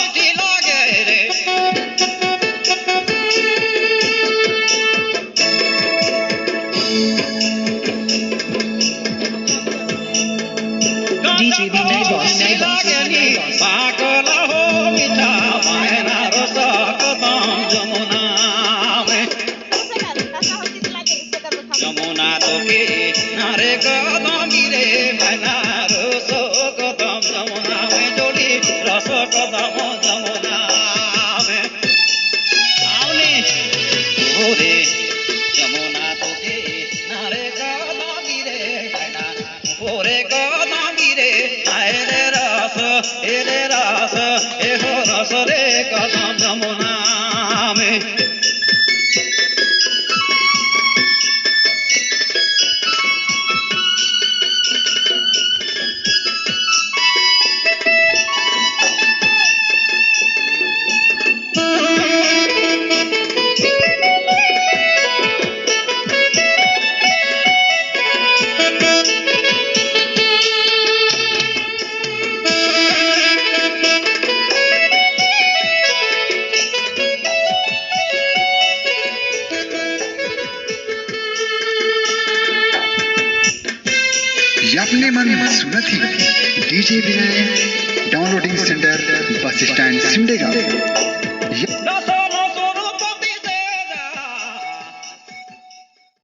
মিঠি লাগে রে DJ Vinay Boss. লাগেনি পাগলা হো মিঠা মায়না রস কদম যমুনা যমুনা তোকে নারে কদম রে মায়না রস কদম যমুনা জড়ি রস কদম যমুনা আউনি ওরে যমুনা তোকে নারে কদম রে মায়না ওরে কদম রে আয়রে রস এরে রস এহো রস রে কদম যমুনা आपने मन सुना थी DJ Vinay downloading center bus stand Simdega.